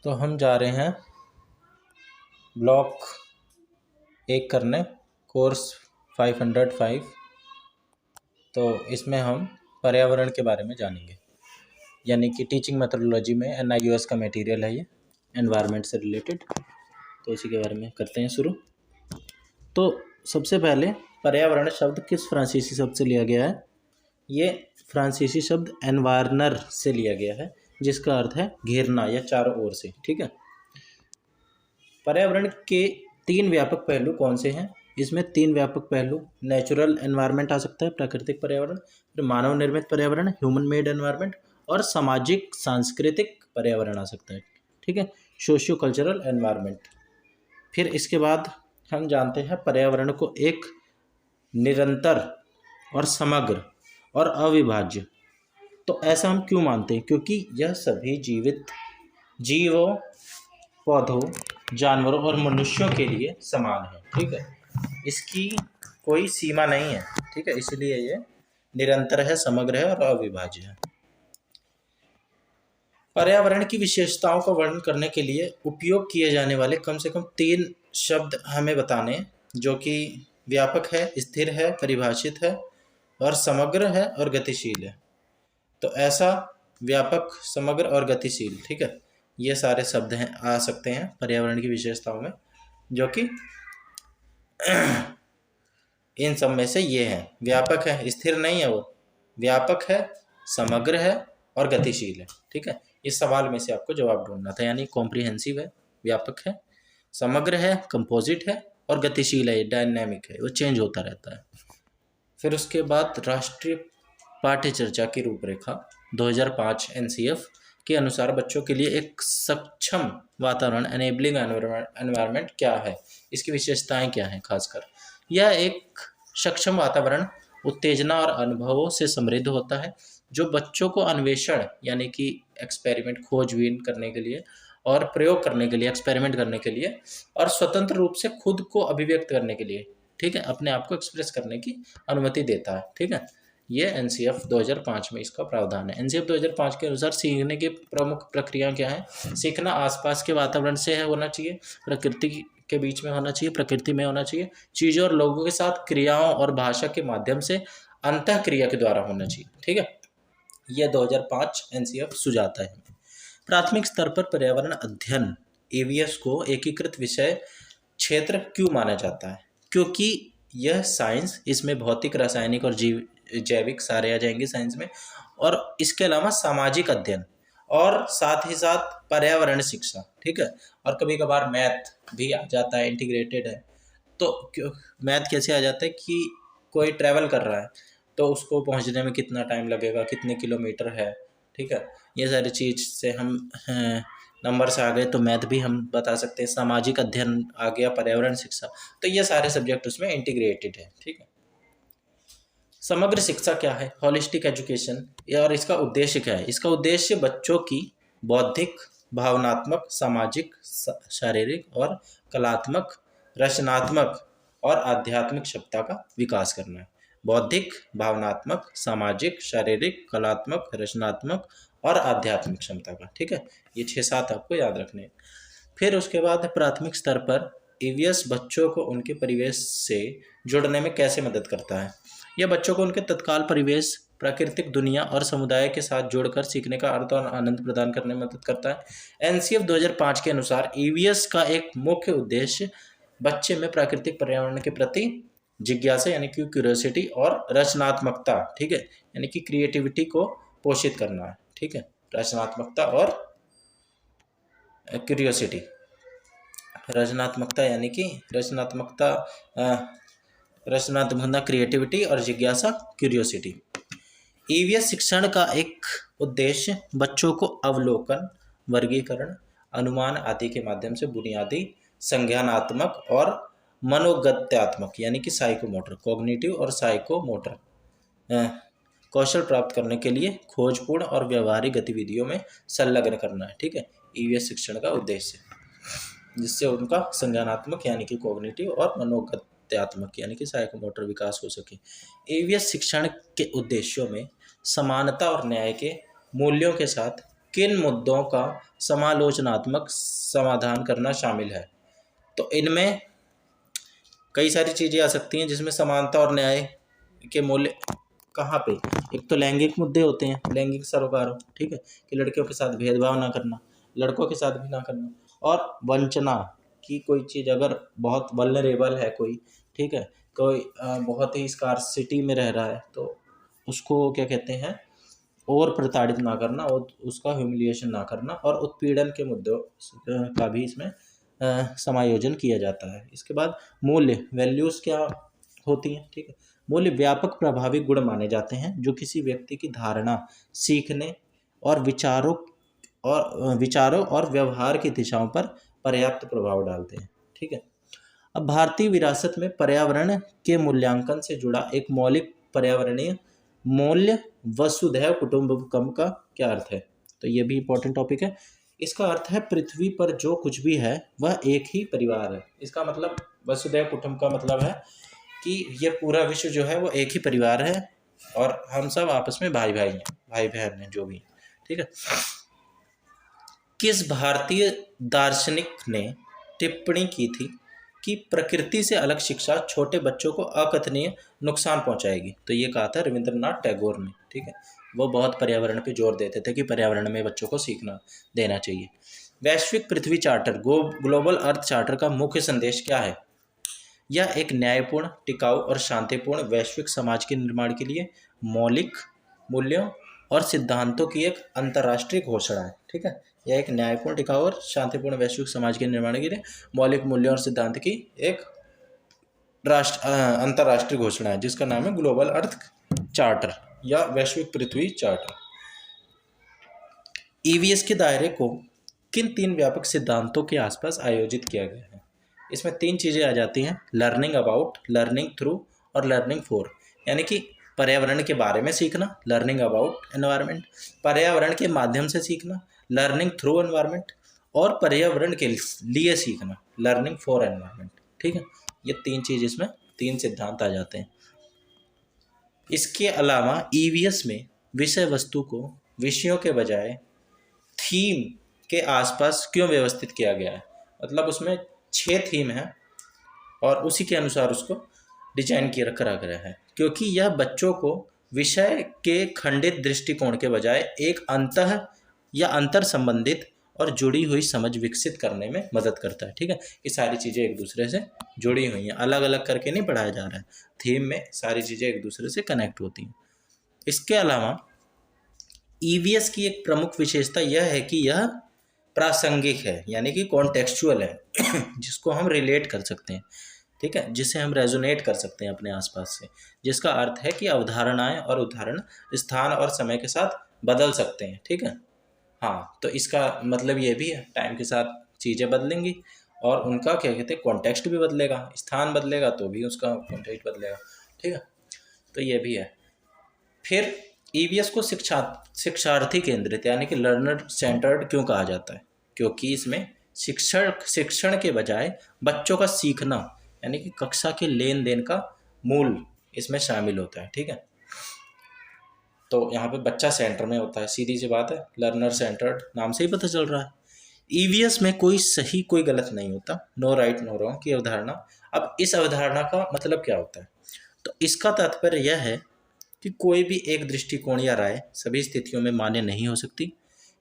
तो हम जा रहे हैं ब्लॉक 1 करने, कोर्स 505। तो इसमें हम पर्यावरण के बारे में जानेंगे, यानी कि टीचिंग मेथोडोलॉजी में NIOS का मटेरियल है ये, एनवायरनमेंट से रिलेटेड। तो इसी के बारे में करते हैं शुरू। तो सबसे पहले पर्यावरण शब्द किस फ्रांसीसी शब्द से लिया गया है? ये फ्रांसीसी शब्द एनवायरनर से लिया गया है, जिसका अर्थ है घेरना या चारों ओर से। ठीक है। पर्यावरण के 3 व्यापक पहलू कौन से हैं? इसमें 3 व्यापक पहलू, नेचुरल एनवायरनमेंट आ सकता है, प्राकृतिक पर्यावरण, फिर मानव निर्मित पर्यावरण, ह्यूमन मेड एनवायरनमेंट, और सामाजिक सांस्कृतिक पर्यावरण आ सकता है। ठीक है, सोशियो कल्चरल एनवायरनमेंट। फिर इसके बाद हम जानते हैं पर्यावरण को एक निरंतर और समग्र और अविभाज्य। तो ऐसा हम क्यों मानते हैं? क्योंकि यह सभी जीवित जीवों, पौधों, जानवरों और मनुष्यों के लिए समान है। ठीक है, इसकी कोई सीमा नहीं है। ठीक है, इसलिए ये निरंतर है, समग्र है और अविभाज्य है। पर्यावरण की विशेषताओं का वर्णन करने के लिए उपयोग किए जाने वाले कम से कम 3 शब्द हमें बताने, जो कि व्यापक है, स्थिर है, परिभाषित है और समग्र है और गतिशील है। तो ऐसा व्यापक, समग्र और गतिशील, ठीक है, ये सारे शब्द हैं, आ सकते हैं पर्यावरण की विशेषताओं में, जो कि इन सब में से ये हैं। व्यापक है, स्थिर नहीं है, वो व्यापक है, समग्र है और गतिशील है। ठीक है, इस सवाल में से आपको जवाब ढूंढना था, यानी कॉम्प्रिहेंसिव है, व्यापक है, समग्र है, कंपोजिट है और गतिशील है, डायनेमिक है, वो चेंज होता रहता है। फिर उसके बाद राष्ट्रीय पाठ्य चर्चा की रूपरेखा 2005 NCF के अनुसार बच्चों के लिए एक सक्षम वातावरण, एनेबलिंग एनवायरनमेंट क्या है, इसकी विशेषताएं क्या हैं? खासकर यह एक सक्षम वातावरण उत्तेजना और अनुभवों से समृद्ध होता है, जो बच्चों को अन्वेषण यानी कि एक्सपेरिमेंट, खोजबीन करने के लिए और प्रयोग करने के लिए, एक्सपेरिमेंट करने के लिए और स्वतंत्र रूप से खुद को अभिव्यक्त करने के लिए, ठीक है, अपने आप को एक्सप्रेस करने की अनुमति देता है। ठीक है, ये NCF 2005 में इसका प्रावधान है। NCF 2005 के अनुसार सीखने की प्रमुख प्रक्रिया क्या है? सीखना आसपास के वातावरण से है, होना चाहिए, प्रकृति के बीच में होना चाहिए, प्रकृति में होना चाहिए, चीज़ों और लोगों के साथ क्रियाओं और भाषा के माध्यम से अंतः क्रिया के द्वारा होना चाहिए। ठीक है, यह 2005 NCF सुझाता है। प्राथमिक स्तर पर पर्यावरण अध्ययन AVS को एकीकृत विषय क्षेत्र क्यों माना जाता है? क्योंकि यह साइंस, इसमें भौतिक, रासायनिक और जैविक सारे आ जाएंगे साइंस में, और इसके अलावा सामाजिक अध्ययन और साथ ही साथ पर्यावरण शिक्षा। ठीक है, और कभी कभार मैथ भी आ जाता है, इंटीग्रेटेड है। तो मैथ कैसे आ जाता है कि कोई ट्रैवल कर रहा है तो उसको पहुंचने में कितना टाइम लगेगा, कितने किलोमीटर है। ठीक है, ये सारी चीज़ से हम नंबर से आ गए तो मैथ भी हम बता सकते हैं, सामाजिक अध्ययन आ गया, पर्यावरण शिक्षा, तो ये सारे सब्जेक्ट उसमें इंटीग्रेटेड है। ठीक है, समग्र शिक्षा क्या है? होलिस्टिक एजुकेशन, और इसका उद्देश्य क्या है? इसका उद्देश्य बच्चों की बौद्धिक, भावनात्मक, सामाजिक, शारीरिक और कलात्मक, रचनात्मक और आध्यात्मिक क्षमता का विकास करना है। बौद्धिक, भावनात्मक, सामाजिक, शारीरिक, कलात्मक, रचनात्मक और आध्यात्मिक क्षमता का। ठीक है, ये 6-7 आपको याद रखने हैं। फिर उसके बाद प्राथमिक स्तर पर EVS बच्चों को उनके परिवेश से जुड़ने में कैसे मदद करता है? यह बच्चों को उनके तत्काल परिवेश, प्राकृतिक दुनिया और समुदाय के साथ जोड़कर सीखने का अर्थ और आनंद प्रदान करने में मदद करता है। NCF 2005 के अनुसार EVS का एक मुख्य उद्देश्य बच्चे में प्राकृतिक पर्यावरण के प्रति जिज्ञासा यानी कि क्यूरियोसिटी और रचनात्मकता, ठीक है, यानी कि क्रिएटिविटी को पोषित करना है। ठीक है, रचनात्मकता और क्यूरियोसिटी, रचनात्मकता यानी कि रचनात्मकता, क्रिएटिविटी और जिज्ञासा, क्यूरियोसिटी। EVS शिक्षण का एक उद्देश्य बच्चों को अवलोकन, वर्गीकरण, अनुमान आदि के माध्यम से बुनियादी संज्ञानात्मक और मनोगत्यात्मक यानी कि साइकोमोटर, कॉग्निटिव और साइकोमोटर कौशल प्राप्त करने के लिए खोजपूर्ण और व्यवहारिक गतिविधियों में संलग्न करना है। ठीक है, EVS शिक्षण का उद्देश्य, जिससे उनका संज्ञानात्मक यानी कि कॉग्निटिव और मनोगत्यात्मक यानी कि साइकोमोटर विकास हो सके। EVS शिक्षण के उद्देश्यों में समानता और न्याय के मूल्यों के साथ किन मुद्दों का समालोचनात्मक समाधान करना शामिल है? तो इनमें कई सारी चीज़ें आ सकती हैं, जिसमें समानता और न्याय के मूल्य कहाँ पे, एक तो लैंगिक मुद्दे होते हैं, लैंगिक सरोकारों, ठीक है, कि लड़कियों के साथ भेदभाव ना करना, लड़कों के साथ भी ना करना, और वंचना की कोई चीज़ अगर बहुत वल्नरेबल है कोई, ठीक है, कोई बहुत ही स्कार्सिटी में रह रहा है, तो उसको क्या कहते हैं, और प्रताड़ित ना करना और उसका ह्यूमिलिएशन ना करना, और उत्पीड़न के मुद्दों का भी इसमें समायोजन किया जाता है। इसके बाद मूल्य, वैल्यूज़ क्या होती हैं, ठीक है, मूल्य व्यापक प्रभावी गुण माने जाते हैं जो किसी व्यक्ति की धारणा, सीखने और विचारों और व्यवहार की दिशाओं पर पर्याप्त प्रभाव डालते हैं, ठीक है। अब भारतीय विरासत में पर्यावरण के मूल्यांकन से जुड़ा एक मौलिक पर्यावरणीय मूल्य वसुधैव कुटुंबकम का क्या अर्थ है? तो ये भी इंपॉर्टेंट टॉपिक है। इसका अर्थ है पृथ्वी पर जो कुछ भी है वह एक ही परिवार है। इसका मतलब वसुधैव कुटुंब का मतलब है कि ये पूरा विश्व जो है वो एक ही परिवार है और हम सब आपस में भाई भाई हैं, भाई बहन हैं जो भी, ठीक है। किस भारतीय दार्शनिक ने टिप्पणी की थी कि प्रकृति से अलग शिक्षा छोटे बच्चों को अकथनीय नुकसान पहुंचाएगी? तो ये कहा था रविंद्रनाथ टैगोर ने, ठीक है। वो बहुत पर्यावरण पे जोर देते थे कि पर्यावरण में बच्चों को सीखना देना चाहिए। वैश्विक पृथ्वी चार्टर, ग्लोबल अर्थ चार्टर का मुख्य संदेश क्या है? यह एक न्यायपूर्ण, टिकाऊ और शांतिपूर्ण वैश्विक समाज के निर्माण के लिए मौलिक मूल्यों और सिद्धांतों की एक अंतर्राष्ट्रीय घोषणा है, ठीक है। यह एक न्यायपूर्ण, टिकाऊ और शांतिपूर्ण वैश्विक समाज के निर्माण के लिए मौलिक मूल्यों और सिद्धांत की एक अंतर्राष्ट्रीय घोषणा है, जिसका नाम है ग्लोबल अर्थ चार्टर या वैश्विक पृथ्वी चार्टर। ईवीएस के दायरे को किन 3 व्यापक सिद्धांतों के आसपास आयोजित किया गया है? इसमें 3 चीज़ें आ जाती हैं, लर्निंग अबाउट, लर्निंग थ्रू और लर्निंग फॉर। यानी कि पर्यावरण के बारे में सीखना, लर्निंग अबाउट एनवायरनमेंट, पर्यावरण के माध्यम से सीखना, लर्निंग थ्रू एनवायरनमेंट, और पर्यावरण के लिए सीखना, लर्निंग फॉर एनवायरनमेंट, ठीक है। ये 3 चीज़, इसमें 3 सिद्धांत आ जाते हैं। इसके अलावा ईवीएस में विषय वस्तु को विषयों के बजाय थीम के आसपास क्यों व्यवस्थित किया गया है? मतलब उसमें 6 थीम है और उसी के अनुसार उसको डिजाइन किया करा गया है, क्योंकि यह बच्चों को विषय के खंडित दृष्टिकोण के बजाय एक अंतः या अंतर संबंधित और जुड़ी हुई समझ विकसित करने में मदद करता है, ठीक है। ये सारी चीज़ें एक दूसरे से जुड़ी हुई हैं, अलग अलग करके नहीं पढ़ाया जा रहा है, थीम में सारी चीज़ें एक दूसरे से कनेक्ट होती हैं। इसके अलावा ईवीएस की एक प्रमुख विशेषता यह है कि यह प्रासंगिक है, यानी कि कॉन्टेक्चुअल है जिसको हम रिलेट कर सकते हैं, ठीक है, जिसे हम रेजोनेट कर सकते हैं अपने आसपास से, जिसका अर्थ है कि अवधारणाएं और उदाहरण स्थान और समय के साथ बदल सकते हैं, ठीक है। हाँ, तो इसका मतलब ये भी है, टाइम के साथ चीज़ें बदलेंगी और उनका क्या कहते हैं, कॉन्टेक्स्ट भी बदलेगा, स्थान बदलेगा तो भी उसका कॉन्टेक्स्ट बदलेगा, ठीक है। तो ये भी है। फिर ईवीएस को शिक्षार्थी केंद्रित यानी कि लर्नर सेंटर्ड क्यों कहा जाता है? क्योंकि इसमें शिक्षण के बजाय बच्चों का सीखना यानी कि कक्षा के लेन देन का मूल इसमें शामिल होता है, ठीक है। तो यहाँ पे बच्चा सेंटर में होता है, सीधी सी बात है, लर्नर सेंटर्ड नाम से ही पता चल रहा है। ईवीएस में कोई सही कोई गलत नहीं होता, नो राइट नो रॉन्ग की अवधारणा। अब इस अवधारणा का मतलब क्या होता है? तो इसका तात्पर्य यह है कि कोई भी एक दृष्टिकोण या राय सभी स्थितियों में मान्य नहीं हो सकती,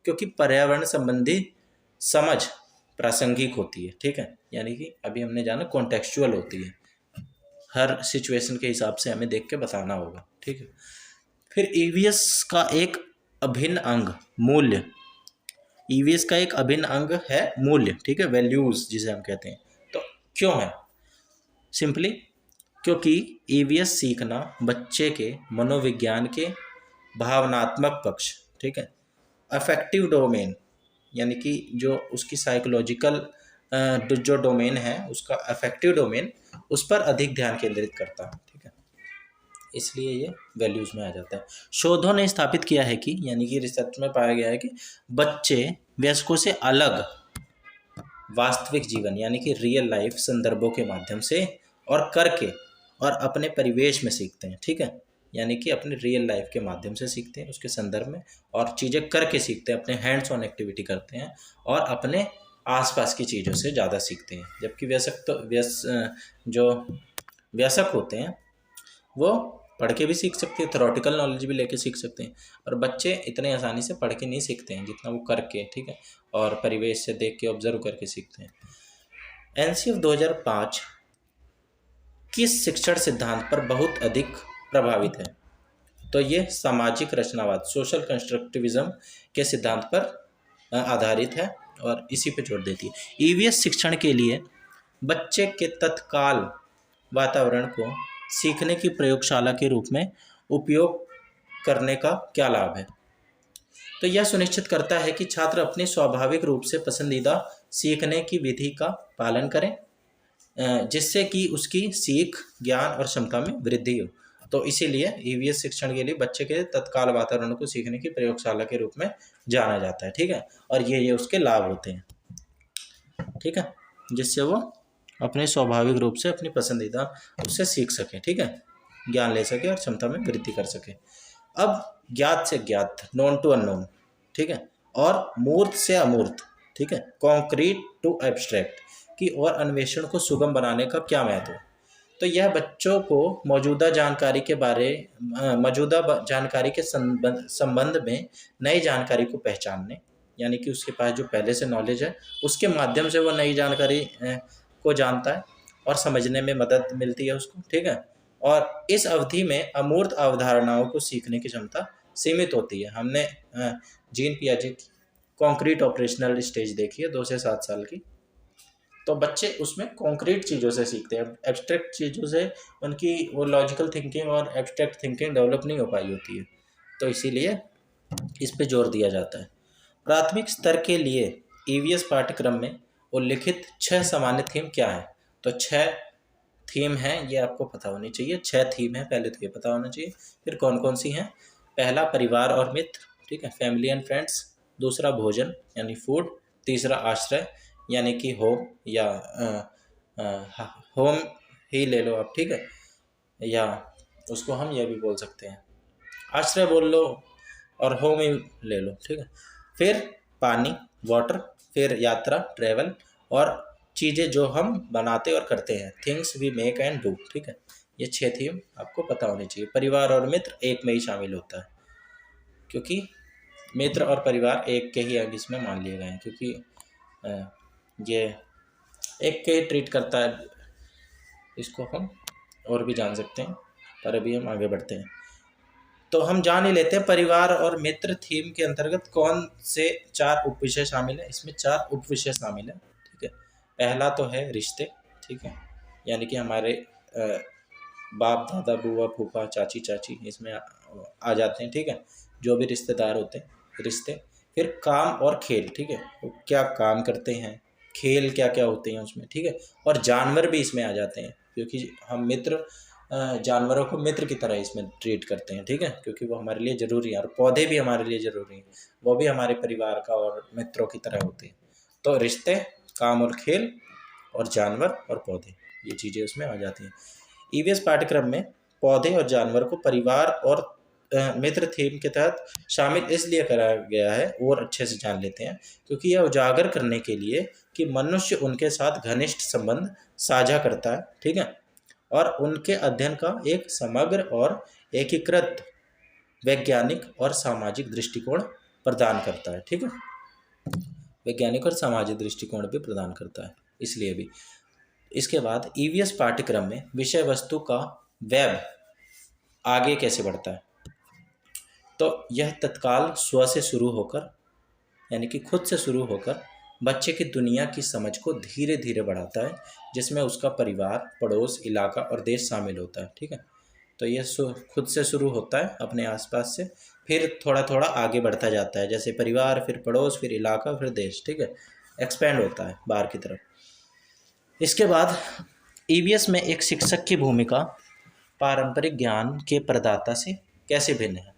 क्योंकि पर्यावरण संबंधी समझ प्रासंगिक होती है, ठीक है। यानी कि अभी हमने जाना कॉन्टेक्चुअल होती है, हर सिचुएशन के हिसाब से हमें देख के बताना होगा, ठीक है। फिर ईवीएस का एक अभिन्न अंग मूल्य, ईवीएस का एक अभिन्न अंग है मूल्य, ठीक है, वैल्यूज जिसे हम कहते हैं। तो क्यों है? सिंपली क्योंकि ईवीएस सीखना बच्चे के मनोविज्ञान के भावनात्मक पक्ष, ठीक है, अफेक्टिव डोमेन यानी कि जो उसकी साइकोलॉजिकल जो डोमेन है उसका अफेक्टिव डोमेन, उस पर अधिक ध्यान केंद्रित करता है, ठीक है। इसलिए ये वैल्यूज में आ जाता है। शोधों ने स्थापित किया है कि यानी कि रिसर्च में पाया गया है कि बच्चे वयस्कों से अलग वास्तविक जीवन यानी कि रियल लाइफ संदर्भों के माध्यम से और करके और अपने परिवेश में सीखते हैं, ठीक है। यानी कि अपने रियल लाइफ के माध्यम से सीखते हैं, उसके संदर्भ में, और चीज़ें करके सीखते हैं, अपने हैंड्स ऑन एक्टिविटी करते हैं और अपने आसपास की चीज़ों से ज़्यादा सीखते हैं। जबकि जो वयस्क होते हैं वो पढ़ के भी सीख सकते हैं, थ्योरेटिकल नॉलेज भी लेके सीख सकते हैं, और बच्चे इतने आसानी से पढ़ के नहीं सीखते हैं जितना वो करके, ठीक है, और परिवेश से देख के ऑब्जर्व करके सीखते हैं। एनसीएफ 2005 किस शिक्षण सिद्धांत पर बहुत अधिक प्रभावित है? तो ये सामाजिक रचनावाद, सोशल कंस्ट्रक्टिविज्म के सिद्धांत पर आधारित है और इसी पे जोर देती है। ईवीएस शिक्षण के लिए बच्चे के तत्काल वातावरण को सीखने की प्रयोगशाला के रूप में उपयोग करने का क्या लाभ है? तो यह सुनिश्चित करता है कि छात्र अपने स्वाभाविक रूप से पसंदीदा सीखने की विधि का पालन करें, जिससे कि उसकी सीख, ज्ञान और क्षमता में वृद्धि हो। तो इसीलिए ईवीएस शिक्षण के लिए बच्चे के तत्काल वातावरण को सीखने की प्रयोगशाला के रूप में जाना जाता है, ठीक है, और ये उसके लाभ होते हैं, ठीक है, जिससे वो अपने स्वाभाविक रूप से अपनी पसंदीदा उससे सीख सके, ठीक है, ज्ञान ले सके और क्षमता में वृद्धि कर सके। अब ज्ञात से ज्ञात, नोन टू अननोन, ठीक है, और मूर्त से अमूर्त, ठीक है, कॉन्क्रीट टू एब्स्ट्रैक्ट की और अन्वेषण को सुगम बनाने का क्या महत्व है? तो यह बच्चों को मौजूदा जानकारी के संबंध में नई जानकारी को पहचानने, यानी कि उसके पास जो पहले से नॉलेज है उसके माध्यम से वो नई जानकारी को जानता है और समझने में मदद मिलती है उसको, ठीक है, और इस अवधि में अमूर्त अवधारणाओं को सीखने की क्षमता सीमित होती है। हमने जीन पियाजे की कॉन्क्रीट ऑपरेशनल स्टेज देखी है 2 से 7 साल की, तो बच्चे उसमें कॉन्क्रीट चीज़ों से सीखते हैं, एब्स्ट्रैक्ट चीज़ों से उनकी वो लॉजिकल थिंकिंग और एब्स्ट्रैक्ट थिंकिंग डेवलप नहीं हो पाई होती है, तो इसीलिए इस पे जोर दिया जाता है। प्राथमिक स्तर के लिए ईवीएस पाठ्यक्रम में उल्लिखित 6 सामान्य थीम क्या है? तो 6 थीम हैं, ये आपको पता होनी चाहिए। 6 थीम है, पहले तो ये पता होना चाहिए। फिर कौन कौन सी हैं? पहला परिवार और मित्र, ठीक है, फैमिली एंड फ्रेंड्स। दूसरा भोजन यानी फूड। तीसरा आश्रय यानी कि होम या होम ही ले लो आप, ठीक है, या उसको हम ये भी बोल सकते हैं, आश्रय बोल लो और होम ही ले लो, ठीक है। फिर पानी, वाटर। फिर यात्रा, ट्रैवल, और चीज़ें जो हम बनाते और करते हैं, things we make and do, ठीक है। ये 6 थीम आपको पता होनी चाहिए। परिवार और मित्र एक में ही शामिल होता है, क्योंकि मित्र और परिवार एक के ही इसमें मान लिए गए हैं, क्योंकि ये एक के ही ट्रीट करता है। इसको हम और भी जान सकते हैं, पर अभी हम आगे बढ़ते हैं। तो हम जान ही लेते हैं परिवार और मित्र थीम के अंतर्गत कौन से 4 उपविषय शामिल है। इसमें 4 उपविषय शामिल है, ठीक है। पहला तो है रिश्ते, ठीक है, यानी कि हमारे बाप, दादा, बुआ, फूफा, चाची, चाची इसमें आ जाते हैं, ठीक है, जो भी रिश्तेदार होते हैं, रिश्ते। फिर काम और खेल, ठीक है, वो क्या काम करते हैं, खेल क्या क्या होते हैं उसमें, ठीक है। और जानवर भी इसमें आ जाते हैं, क्योंकि हम जानवरों को मित्र की तरह इसमें ट्रीट करते हैं, ठीक है, क्योंकि वो हमारे लिए ज़रूरी है। और पौधे भी हमारे लिए ज़रूरी हैं, वो भी हमारे परिवार का और मित्रों की तरह होते हैं। तो रिश्ते, काम और खेल, और जानवर और पौधे, ये चीज़ें उसमें आ जाती हैं। ईवीएस पाठ्यक्रम में पौधे और जानवर को परिवार और मित्र थीम के तहत शामिल इसलिए करा गया है, और अच्छे से जान लेते हैं, क्योंकि यह उजागर करने के लिए कि मनुष्य उनके साथ घनिष्ठ संबंध साझा करता है, ठीक है, और उनके अध्ययन का एक समग्र और एकीकृत वैज्ञानिक और सामाजिक दृष्टिकोण प्रदान करता है, ठीक है, वैज्ञानिक और सामाजिक दृष्टिकोण भी प्रदान करता है, इसलिए भी। इसके बाद ईवीएस पाठ्यक्रम में विषय वस्तु का वेब आगे कैसे बढ़ता है? तो यह तत्काल स्व से शुरू होकर, यानी कि खुद से शुरू होकर बच्चे की दुनिया की समझ को धीरे धीरे बढ़ाता है, जिसमें उसका परिवार, पड़ोस, इलाका और देश शामिल होता है, ठीक है। तो ये खुद से शुरू होता है अपने आसपास से, फिर थोड़ा थोड़ा आगे बढ़ता जाता है, जैसे परिवार, फिर पड़ोस, फिर इलाका, फिर देश, ठीक है, एक्सपेंड होता है बाहर की तरफ। इसके बाद ईवीएस में एक शिक्षक की भूमिका पारंपरिक ज्ञान के प्रदाता से कैसे भिन्न है?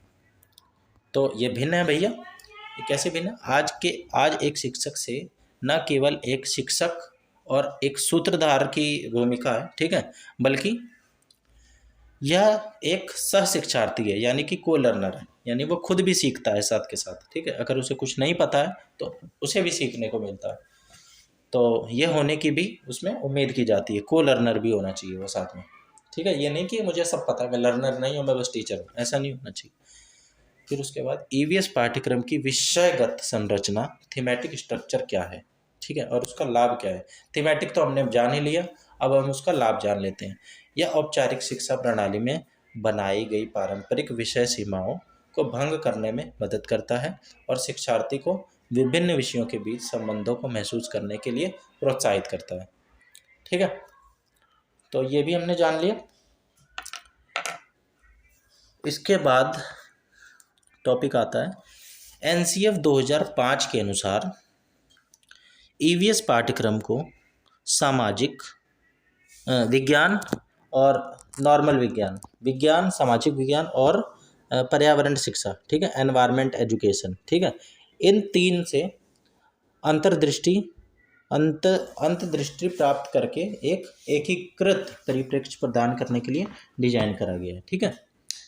तो ये भिन्न है भैया, ये कैसे भिन्न? आज एक शिक्षक से न केवल एक शिक्षक और एक सूत्रधार की भूमिका है, ठीक है, बल्कि यह एक सह शिक्षार्थी है, यानी कि को लर्नर है, यानी वो खुद भी सीखता है साथ के साथ, ठीक है। अगर उसे कुछ नहीं पता है तो उसे भी सीखने को मिलता है। तो ये होने की भी उसमें उम्मीद की जाती है, को लर्नर भी होना चाहिए वो साथ में, ठीक है। ये नहीं कि मुझे सब पता है, मैं लर्नर नहीं हूँ, मैं बस टीचर हूँ, ऐसा नहीं होना चाहिए। फिर उसके बाद ईवीएस पाठ्यक्रम की विषयगत संरचना, थीमेटिक स्ट्रक्चर क्या है, ठीक है, और उसका लाभ क्या है। थीमेटिक तो हमने जान ही लिया, अब हम उसका लाभ जान लेते हैं। यह औपचारिक शिक्षा प्रणाली में बनाई गई पारंपरिक विषय सीमाओं को भंग करने में मदद करता है और शिक्षार्थी को विभिन्न विषयों के बीच संबंधों को महसूस करने के लिए प्रोत्साहित करता है, ठीक है। तो ये भी हमने जान लिया। इसके बाद टॉपिक आता है एनसीएफ 2005 के अनुसार ईवीएस पाठ्यक्रम को सामाजिक विज्ञान और नॉर्मल विज्ञान, विज्ञान, सामाजिक विज्ञान और पर्यावरण शिक्षा, ठीक है, एनवायरमेंट एजुकेशन, ठीक है, इन तीन से अंतर्दृष्टि अंतर्दृष्टि प्राप्त करके एक एकीकृत परिप्रेक्ष्य प्रदान करने के लिए डिजाइन करा गया है, ठीक है।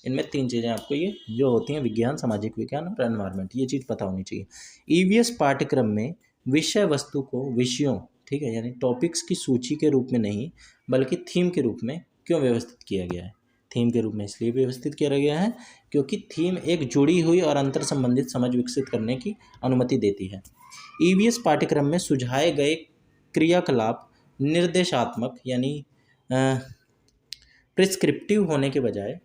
इनमें तीन चीज़ें आपको ये जो होती हैं, विज्ञान, सामाजिक विज्ञान और एनवायरमेंट, ये चीज़ पता होनी चाहिए। ईवीएस पाठ्यक्रम में विषय वस्तु को विषयों, ठीक है, यानी टॉपिक्स की सूची के रूप में नहीं बल्कि थीम के रूप में क्यों व्यवस्थित किया गया है। थीम के रूप में इसलिए व्यवस्थित किया गया है क्योंकि थीम एक जुड़ी हुई और अंतर संबंधित समझ विकसित करने की अनुमति देती है। ईवीएस पाठ्यक्रम में सुझाए गए क्रियाकलाप निर्देशात्मक यानी प्रिस्क्रिप्टिव होने के बजाय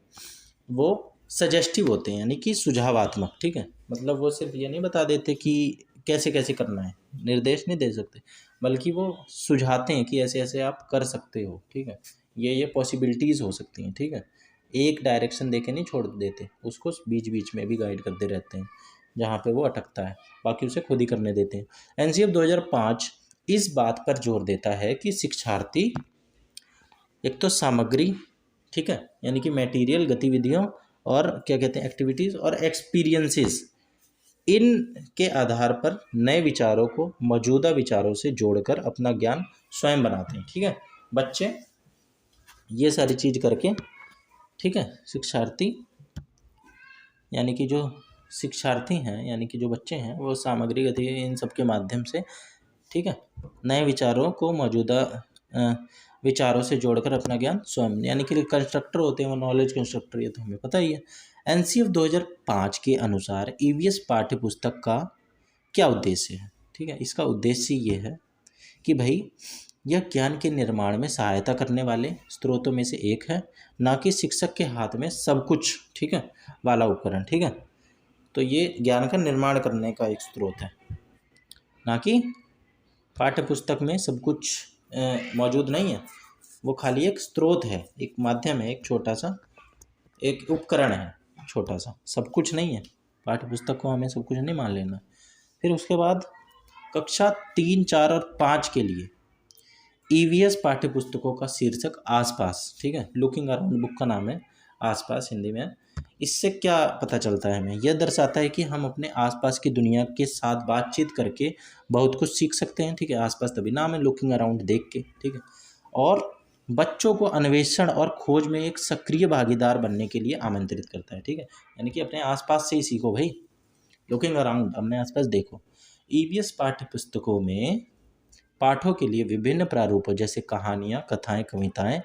वो सजेस्टिव होते हैं, यानी कि सुझावात्मक, ठीक है। मतलब वो सिर्फ ये नहीं बता देते कि कैसे कैसे करना है, निर्देश नहीं दे सकते, बल्कि वो सुझाते हैं कि ऐसे ऐसे आप कर सकते हो, ठीक है, ये पॉसिबिलिटीज़ हो सकती हैं, ठीक है। एक डायरेक्शन दे के नहीं छोड़ देते उसको, बीच बीच में भी गाइड करते रहते हैं जहाँ पे वो अटकता है, बाकी उसे खुद ही करने देते हैं। एनसीएफ 2005 इस बात पर जोर देता है कि शिक्षार्थी एक तो सामग्री, ठीक है, यानी कि मटेरियल, गतिविधियों और क्या कहते हैं एक्टिविटीज़ और एक्सपीरियंसेस, इन के आधार पर नए विचारों को मौजूदा विचारों से जोड़कर अपना ज्ञान स्वयं बनाते हैं, ठीक है। बच्चे ये सारी चीज़ करके, ठीक है, शिक्षार्थी यानी कि जो शिक्षार्थी हैं, यानी कि जो बच्चे हैं, वो सामग्री, गतिविधि, इन सब के माध्यम से, ठीक है, नए विचारों को मौजूदा विचारों से जोड़कर अपना ज्ञान स्वयं, यानी कि कंस्ट्रक्टर होते हैं वो, नॉलेज कंस्ट्रक्टर, ये तो हमें पता ही है। एनसीएफ 2005 के अनुसार ईवीएस पाठ्य पुस्तक का क्या उद्देश्य है, ठीक है। इसका उद्देश्य ये है कि भाई यह ज्ञान के निर्माण में सहायता करने वाले स्रोतों में से एक है, ना कि शिक्षक के हाथ में सब कुछ, ठीक है, वाला उपकरण, ठीक है। तो ये ज्ञान का निर्माण करने का एक स्रोत है, ना कि पाठ्य पुस्तक में सब कुछ मौजूद नहीं है, वो खाली एक स्रोत है, एक माध्यम है, एक छोटा सा एक उपकरण है, छोटा सा, सब कुछ नहीं है। पाठ्य पुस्तक को हमें सब कुछ नहीं मान लेना। फिर उसके बाद कक्षा 3, 4 और 5 के लिए ईवीएस पाठ्य पुस्तकों का शीर्षक आसपास, ठीक है, लुकिंग अराउंड बुक का नाम है, आसपास हिंदी में। इससे क्या पता चलता है हमें, यह दर्शाता है कि हम अपने आसपास की दुनिया के साथ बातचीत करके बहुत कुछ सीख सकते हैं, ठीक है। आसपास तभी नाम है, लुकिंग अराउंड देख के, ठीक है। और बच्चों को अन्वेषण और खोज में एक सक्रिय भागीदार बनने के लिए आमंत्रित करता है, ठीक है, यानी कि अपने आसपास से ही सीखो भाई, लुकिंग अराउंड, अपने आसपास देखो। ईवीएस पाठ्य पुस्तकों में पाठों के लिए विभिन्न प्रारूपों जैसे कहानियाँ, कथाएं, कविताएं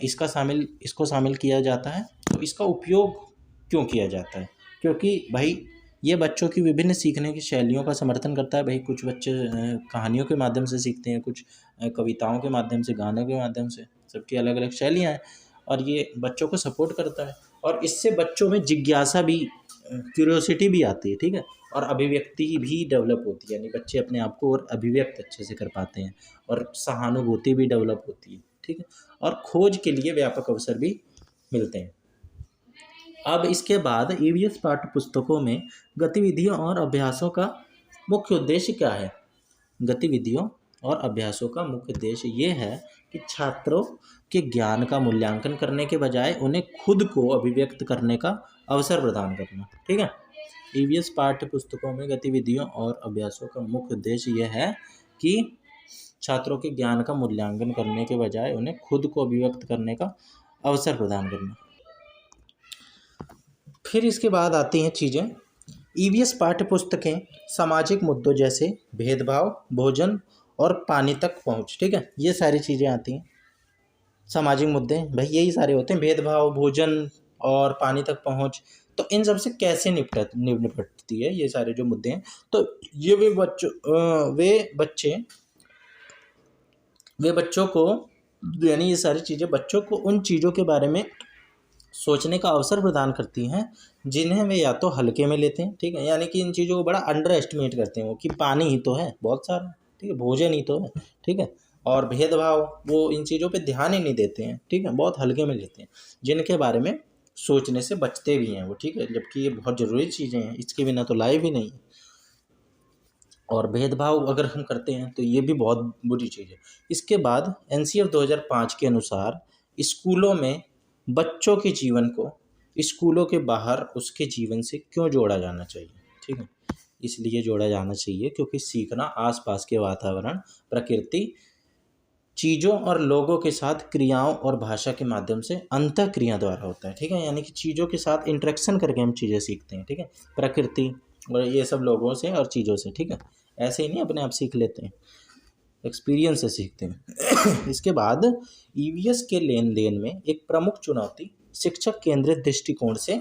इसको शामिल किया जाता है। तो इसका उपयोग क्यों किया जाता है, क्योंकि भाई ये बच्चों की विभिन्न सीखने की शैलियों का समर्थन करता है। भाई कुछ बच्चे कहानियों के माध्यम से सीखते हैं, कुछ कविताओं के माध्यम से, गानों के माध्यम से, सबकी अलग अलग शैलियाँ हैं, और ये बच्चों को सपोर्ट करता है। और इससे बच्चों में जिज्ञासा भी, क्यूरियोसिटी भी आती है, ठीक है, और अभिव्यक्ति भी डेवलप होती है, यानी बच्चे अपने आप को और अभिव्यक्त अच्छे से कर पाते हैं, और सहानुभूति भी डेवलप होती है, ठीक है, और खोज के लिए व्यापक अवसर भी मिलते हैं। अब इसके बाद ईवीएस पाठ्य पुस्तकों में गतिविधियों और अभ्यासों का मुख्य उद्देश्य क्या है। गतिविधियों और अभ्यासों का मुख्य उद्देश्य ये है कि छात्रों के ज्ञान का मूल्यांकन करने के बजाय उन्हें खुद को अभिव्यक्त करने का अवसर प्रदान करना, ठीक है। ईवीएस पाठ्य पुस्तकों में गतिविधियों और अभ्यासों का मुख्य उद्देश्य यह है कि छात्रों के ज्ञान का मूल्यांकन करने के बजाय उन्हें खुद को अभिव्यक्त करने का अवसर प्रदान करना। फिर इसके बाद आती हैं चीज़ें, ईवीएस पाठ्य पुस्तकें सामाजिक मुद्दों जैसे भेदभाव, भोजन और पानी तक पहुंच, ठीक है, ये सारी चीज़ें आती हैं। सामाजिक मुद्दे भाई यही सारे होते हैं, भेदभाव, भोजन और पानी तक पहुंच। तो इन सब से कैसे निपटती है ये सारे जो मुद्दे हैं। तो ये वे बच्चों को, यानी ये सारी चीज़ें बच्चों को उन चीज़ों के बारे में सोचने का अवसर प्रदान करती हैं जिन्हें वे या तो हल्के में लेते हैं, ठीक है, यानी कि इन चीज़ों को बड़ा अंडर एस्टिमेट करते हैं वो, कि पानी ही तो है बहुत सारा, ठीक है, भोजन ही तो है, ठीक है, और भेदभाव, वो इन चीज़ों पे ध्यान ही नहीं देते हैं, ठीक है, बहुत हल्के में लेते हैं, जिनके बारे में सोचने से बचते भी हैं वो, ठीक है, जबकि ये बहुत ज़रूरी चीज़ें हैं, इसके बिना तो लाइफ ही नहीं है। और भेदभाव अगर हम करते हैं तो ये भी बहुत बुरी चीज़ है। इसके बाद एनसीएफ 2005 के अनुसार स्कूलों में बच्चों के जीवन को स्कूलों के बाहर उसके जीवन से क्यों जोड़ा जाना चाहिए, ठीक है, इसलिए जोड़ा जाना चाहिए क्योंकि सीखना आसपास के वातावरण, प्रकृति, चीज़ों और लोगों के साथ क्रियाओं और भाषा के माध्यम से अंतः क्रिया द्वारा होता है, ठीक है, यानी कि चीज़ों के साथ इंटरेक्शन करके हम चीज़ें सीखते हैं, ठीक है, प्रकृति और ये सब लोगों से और चीज़ों से, ठीक है, ऐसे ही नहीं अपने आप सीख लेते हैं, एक्सपीरियंस से सीखते हैं। इसके बाद ईवीएस के लेन देन में एक प्रमुख चुनौती शिक्षक केंद्रित दृष्टिकोण से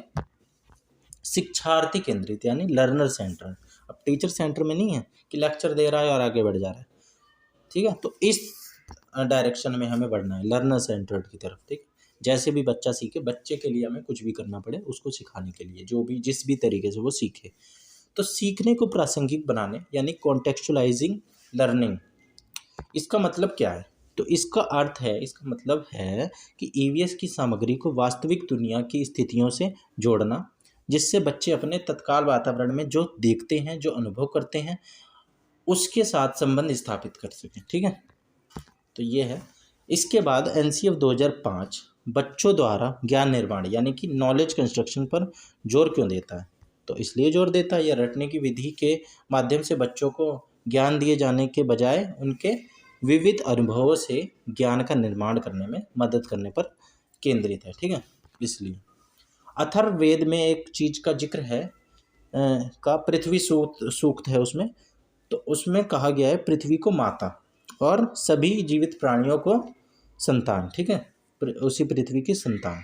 शिक्षार्थी केंद्रित यानी लर्नर सेंटर, अब टीचर सेंटर में नहीं है कि लेक्चर दे रहा है और आगे बढ़ जा रहा है, ठीक है, तो इस डायरेक्शन में हमें बढ़ना है, लर्नर सेंटर्ड की तरफ, ठीक, जैसे भी बच्चा सीखे, बच्चे के लिए हमें कुछ भी करना पड़े उसको सिखाने के लिए, जो भी जिस भी तरीके से वो सीखे। तो सीखने को प्रासंगिक बनाने यानी कॉन्टेक्चुअलाइजिंग लर्निंग, इसका मतलब क्या है, तो इसका मतलब है कि ईवीएस की सामग्री को वास्तविक दुनिया की स्थितियों से जोड़ना, जिससे बच्चे अपने तत्काल वातावरण में जो देखते हैं, जो अनुभव करते हैं, उसके साथ संबंध स्थापित कर सकें, ठीक है, तो ये है। इसके बाद एनसीएफ 2005 बच्चों द्वारा ज्ञान निर्माण यानी कि नॉलेज कंस्ट्रक्शन पर जोर क्यों देता है, तो इसलिए जोर देता है, यह रटने की विधि के माध्यम से बच्चों को ज्ञान दिए जाने के बजाय उनके विविध अनुभवों से ज्ञान का निर्माण करने में मदद करने पर केंद्रित है, ठीक है, इसलिए अथर्ववेद में एक चीज़ का जिक्र है का पृथ्वी सूक्त है उसमें, तो उसमें कहा गया है पृथ्वी को माता और सभी जीवित प्राणियों को संतान, ठीक है, उसी पृथ्वी की संतान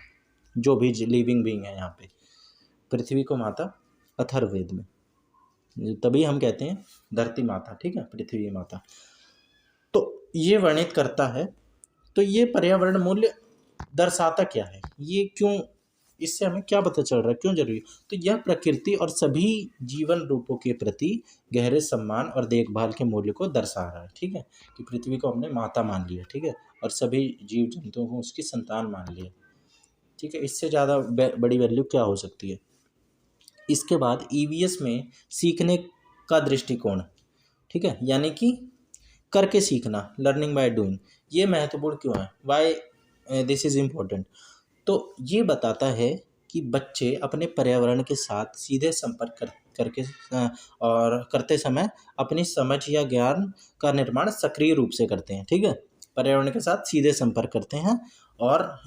जो भी लिविंग बीइंग है यहाँ पे, पृथ्वी को माता अथर्ववेद में, तभी हम कहते हैं धरती माता, ठीक है, पृथ्वी माता। तो ये वर्णित करता है, तो ये पर्यावरण मूल्य दर्शाता क्या है, ये क्यों, इससे हमें क्या पता चल रहा है, क्यों जरूरी, तो यह प्रकृति और सभी जीवन रूपों के प्रति गहरे सम्मान और देखभाल के मूल्य को दर्शा रहा है, ठीक है, कि पृथ्वी को हमने माता मान लिया, ठीक है, और सभी जीव जंतुओं को उसकी संतान मान लिया, ठीक है, इससे ज़्यादा बड़ी वैल्यू क्या हो सकती है। इसके बाद ईवीएस में सीखने का दृष्टिकोण, ठीक है, यानी कि करके सीखना, लर्निंग बाय डूइंग, ये महत्वपूर्ण क्यों है, वाई दिस इज़ इम्पोर्टेंट, तो ये बताता है कि बच्चे अपने पर्यावरण के साथ सीधे संपर्क करके और करते समय अपनी समझ या ज्ञान का निर्माण सक्रिय रूप से करते हैं, ठीक है, पर्यावरण के साथ सीधे संपर्क करते हैं और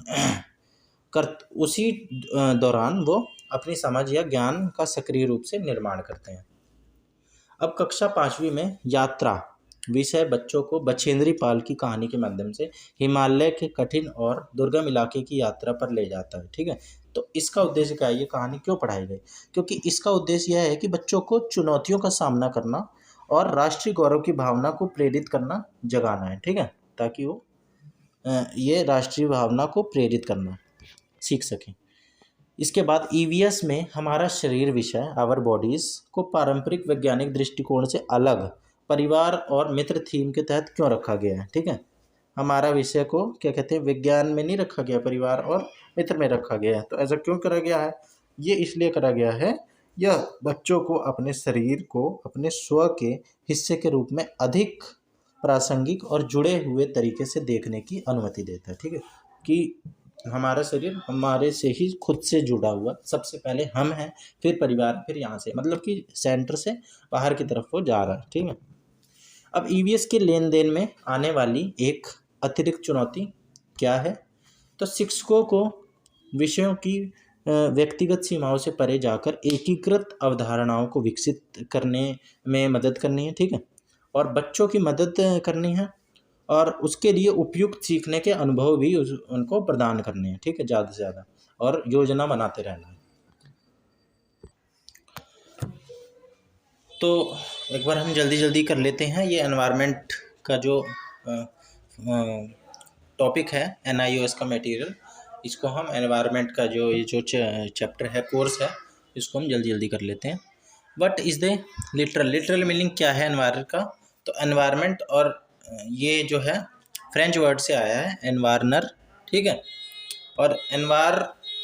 उसी दौरान वो अपनी समझ या ज्ञान का सक्रिय रूप से निर्माण करते हैं। अब कक्षा 5वीं में यात्रा विषय बच्चों को बछेंद्री पाल की कहानी के माध्यम से हिमालय के कठिन और दुर्गम इलाके की यात्रा पर ले जाता है, ठीक है, तो इसका उद्देश्य क्या है, ये कहानी क्यों पढ़ाई गई, क्योंकि इसका उद्देश्य यह है कि बच्चों को चुनौतियों का सामना करना और राष्ट्रीय गौरव की भावना को प्रेरित करना, जगाना है, ठीक है, ताकि वो ये राष्ट्रीय भावना को प्रेरित करना सीख सकें। इसके बाद ईवीएस में हमारा शरीर विषय आवर बॉडीज़ को पारंपरिक वैज्ञानिक दृष्टिकोण से अलग परिवार और मित्र थीम के तहत क्यों रखा गया है, ठीक है, हमारा विषय को क्या कहते हैं, विज्ञान में नहीं रखा गया, परिवार और मित्र में रखा गया है, तो ऐसा क्यों करा गया है, ये इसलिए करा गया है, यह बच्चों को अपने शरीर को अपने स्व के हिस्से के रूप में अधिक प्रासंगिक और जुड़े हुए तरीके से देखने की अनुमति देता है, ठीक है, कि हमारा शरीर हमारे से ही खुद से जुड़ा हुआ, सबसे पहले हम हैं, फिर परिवार, फिर यहाँ से, मतलब कि सेंटर से बाहर की तरफ वो जा रहा है, ठीक है। अब ईवीएस के लेन देन में आने वाली एक अतिरिक्त चुनौती क्या है, तो शिक्षकों को विषयों की व्यक्तिगत सीमाओं से परे जाकर एकीकृत अवधारणाओं को विकसित करने में मदद करनी है, ठीक है, और बच्चों की मदद करनी है, और उसके लिए उपयुक्त सीखने के अनुभव भी उनको प्रदान करने हैं, ठीक है, ज़्यादा से ज़्यादा, और योजना बनाते रहना है। तो एक बार हम जल्दी जल्दी कर लेते हैं ये एनवायरनमेंट का जो टॉपिक है, NIOS का मटेरियल, इसको हम एनवायरनमेंट का जो चैप्टर है, कोर्स है, इसको हम जल्दी जल्दी कर लेते हैं। What is the literal meaning क्या है एनवायरनमेंट का? तो एनवायरनमेंट, और ये जो है फ्रेंच वर्ड से आया है, एनवायरनर, ठीक है, और एनवायर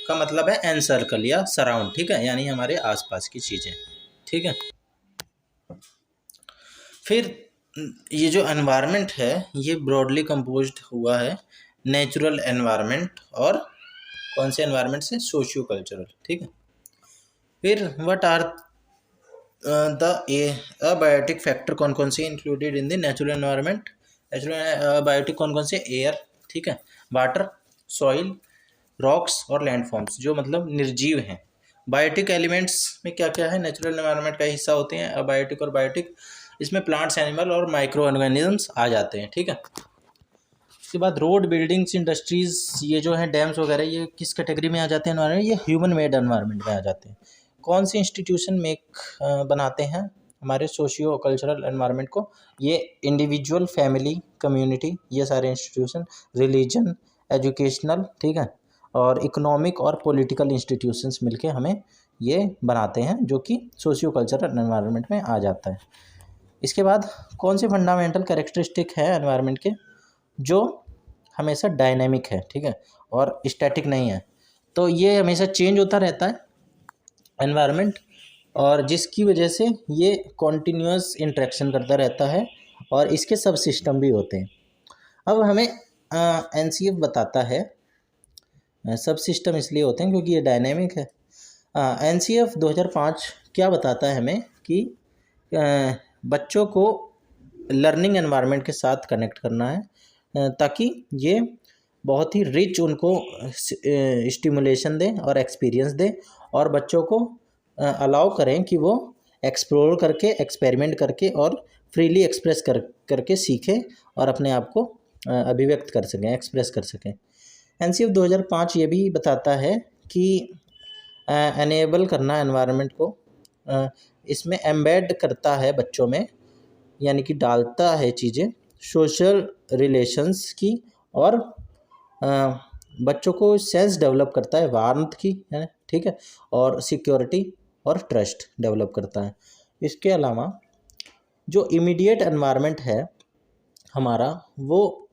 का मतलब है एनसर्कल या सराउंड, ठीक है, यानी हमारे आसपास की चीज़ें, ठीक है। फिर ये जो एनवायरनमेंट है ये ब्रॉडली कंपोज्ड हुआ है नेचुरल एनवायरनमेंट और कौन से एनवायरनमेंट से? सोशियो कल्चरल, ठीक है। फिर what are the abiotic factor कौन कौन से included in the natural environment? Natural abiotic कौन कौन से? एयर, ठीक है, वाटर, सॉइल, रॉक्स और लैंडफॉर्म्स, जो मतलब निर्जीव हैं। बायोटिक एलिमेंट्स में क्या क्या है? नेचुरल एनवायरनमेंट का हिस्सा होते हैं अबायोटिक और बायोटिक, इसमें प्लांट्स, एनिमल और माइक्रो ऑर्गेनिजम्स आ जाते हैं, ठीक है। उसके बाद रोड, बिल्डिंग्स, इंडस्ट्रीज, ये जो है डैम्स वगैरह, ये किस कैटेगरी में आ जाते हैं एनवायरनमेंट? ये ह्यूमन मेड एनवायरनमेंट में आ जाते हैं। कौन से इंस्टीट्यूशन बनाते हैं हमारे सोशियो कल्चरल एनवायरनमेंट को? ये इंडिविजुअल, फैमिली, कम्युनिटी, ये सारे इंस्टीट्यूशन, रिलीजन, एजुकेशनल, ठीक है, और इकोनॉमिक और पॉलिटिकल इंस्टीट्यूशंस मिलके हमें ये बनाते हैं, जो कि सोशियो कल्चरल एनवायरनमेंट में आ जाता है। इसके बाद कौन से फंडामेंटल कैरेक्टरिस्टिक है एनवायरनमेंट के जो हमेशा डायनेमिक है, ठीक है, और स्टैटिक नहीं है? तो ये हमेशा चेंज होता रहता है एनवायरनमेंट, और जिसकी वजह से ये कॉन्टीन्यूअस इंटरेक्शन करता रहता है, और इसके सब सिस्टम भी होते हैं। अब हमें NCF बताता है, सब सिस्टम इसलिए होते हैं क्योंकि ये डायनेमिक है। NCF 2005 क्या बताता है हमें कि बच्चों को लर्निंग एनवायरनमेंट के साथ कनेक्ट करना है, ताकि ये बहुत ही रिच उनको स्टिमुलेशन दें और एक्सपीरियंस दें, और बच्चों को अलाउ करें कि वो एक्सप्लोर करके, एक्सपेरिमेंट करके और फ्रीली एक्सप्रेस करके सीखें और अपने आप को अभिव्यक्त कर सकें, एक्सप्रेस कर सकें। NCF 2005 ये भी बताता है कि एनेबल करना एनवायरनमेंट को, इसमें एम्बेड करता है बच्चों में, यानी कि डालता है चीज़ें सोशल रिलेशंस की, और बच्चों को सेंस डेवलप करता है वार्मथ की, है, ठीक है, और सिक्योरिटी और ट्रस्ट डेवलप करता है। इसके अलावा जो इमीडिएट एनवायरनमेंट है हमारा, वो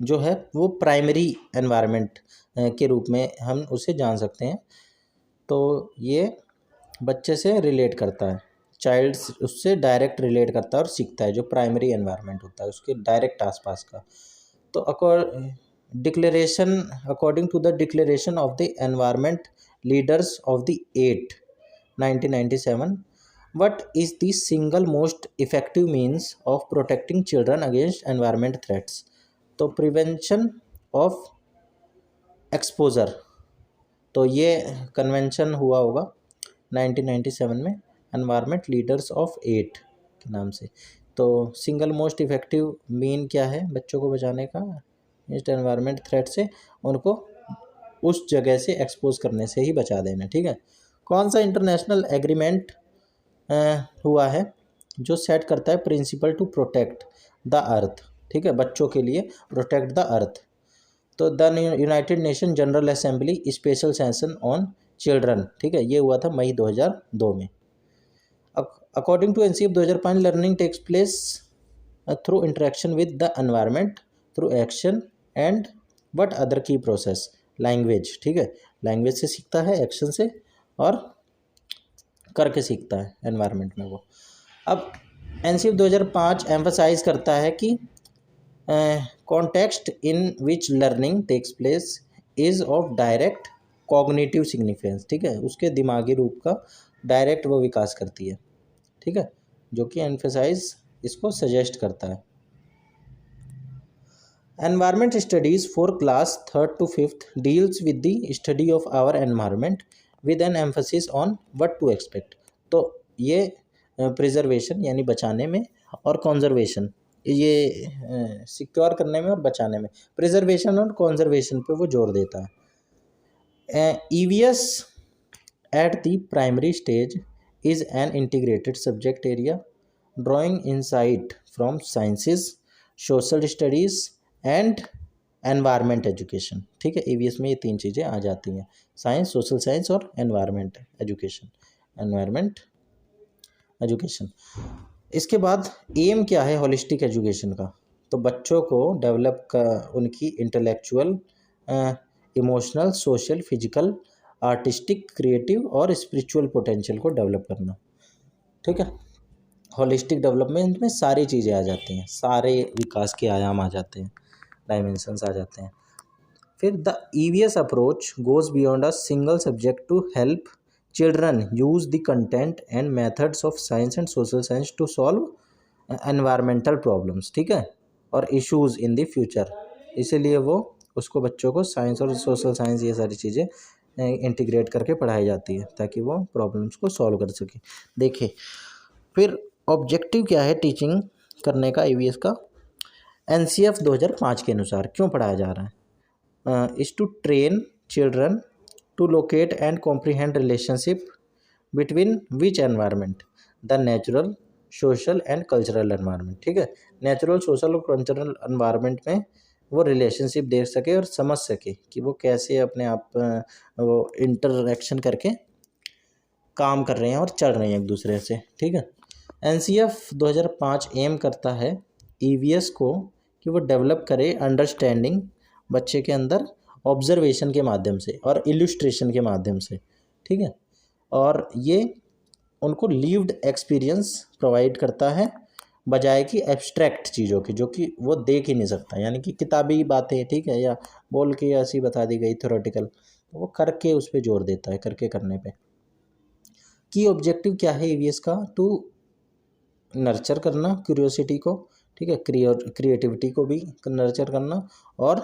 जो है वो प्राइमरी एनवायरनमेंट के रूप में हम उसे जान सकते हैं। तो ये बच्चे से रिलेट करता है, चाइल्ड उससे डायरेक्ट रिलेट करता है और सीखता है, जो प्राइमरी एनवायरनमेंट होता है उसके डायरेक्ट आसपास का। तो according to the declaration of the environment leaders of the 1997, what is the single most effective means of protecting children against environment threats? तो प्रिवेंशन ऑफ एक्सपोजर, तो ये कन्वेंशन हुआ होगा 1997 में, एनवायरनमेंट लीडर्स ऑफ 8 के नाम से। तो सिंगल मोस्ट इफ़ेक्टिव मीन क्या है बच्चों को बचाने का इस एनवायरनमेंट थ्रेट से? उनको उस जगह से एक्सपोज करने से ही बचा देना, ठीक है। कौन सा इंटरनेशनल एग्रीमेंट हुआ है जो सेट करता है principle to protect the earth, ठीक है, बच्चों के लिए प्रोटेक्ट द अर्थ? तो the United Nation General Assembly special session on children, ठीक है, ये हुआ था मई 2002 में। According to NCF 2005, learning takes place through interaction with the environment through action and what other key process? Language, ठीक है, लैंग्वेज से सीखता है, एक्शन से, और करके सीखता है एनवायरनमेंट में वो। अब NCF 2005 एम्फसाइज करता है कि context in which learning takes place is of direct cognitive significance, ठीक है, उसके दिमागी रूप का डायरेक्ट वो विकास करती है, ठीक है, जो कि एम्फसाइज इसको सजेस्ट करता है। Environment studies for class 3rd to 5th deals with the study of our environment with an emphasis on what to expect. तो ये प्रिजर्वेशन यानी बचाने में और कॉन्जर्वेशन ये सिक्योर करने में और बचाने में, प्रिजर्वेशन और कॉन्जर्वेशन पे वो जोर देता है. EVS at the primary stage is an integrated subject area drawing insight from sciences, social studies and environment education. ठीक है, ईवीएस में ये तीन चीज़ें आ जाती हैं, साइंस, सोशल साइंस और एनवायरमेंट एजुकेशन. Environment education. इसके बाद एम क्या है होलिस्टिक एजुकेशन का? तो बच्चों को डेवलप का उनकी intellectual, emotional, social, physical, artistic, creative और स्पिरिचुअल पोटेंशियल को डेवलप करना. ठीक है, होलिस्टिक डेवलपमेंट में सारी चीज़ें आ जाती हैं, सारे विकास के आयाम आ जाते हैं, डायमेंशंस आ जाते हैं. फिर the EVS approach goes beyond a single subject to help children use the content and methods of science and social science to solve environmental problems. ठीक है, और इश्यूज इन द फ्यूचर. इसीलिए वो उसको बच्चों को साइंस और सोशल साइंस ये सारी चीज़ें इंटीग्रेट करके पढ़ाई जाती है ताकि वो प्रॉब्लम्स को सॉल्व कर सके. देखिए फिर ऑब्जेक्टिव क्या है टीचिंग करने का ईवीएस का? एनसीएफ 2005 के अनुसार क्यों पढ़ाया जा रहा है? Is to train children to locate and comprehend relationship between which environment? The natural, social and cultural environment. ठीक है, नेचुरल, सोशल और कल्चरल एनवायरनमेंट में वो रिलेशनशिप देख सके और समझ सके कि वो कैसे अपने आप वो इंटरेक्शन करके काम कर रहे हैं और चल रहे हैं एक दूसरे से. ठीक है, एनसीएफ 2005 एम करता है ईवीएस को कि वो डेवलप करे अंडरस्टैंडिंग बच्चे के अंदर ऑब्जर्वेशन के माध्यम से और इल्यूस्ट्रेशन के माध्यम से. ठीक है, और ये उनको लिव्ड एक्सपीरियंस प्रोवाइड करता है बजाय कि एब्स्ट्रैक्ट चीज़ों की जो कि वो देख ही नहीं सकता, यानी कि किताबी बातें. ठीक है, या बोल के ऐसी बता दी गई थ्योरेटिकल, तो वो करके उस पर जोर देता है, करके करने पे. की ऑब्जेक्टिव क्या है ईवीएस का? टू नर्चर करना क्यूरियोसिटी को. ठीक है, क्रिएटिविटी को भी नर्चर करना और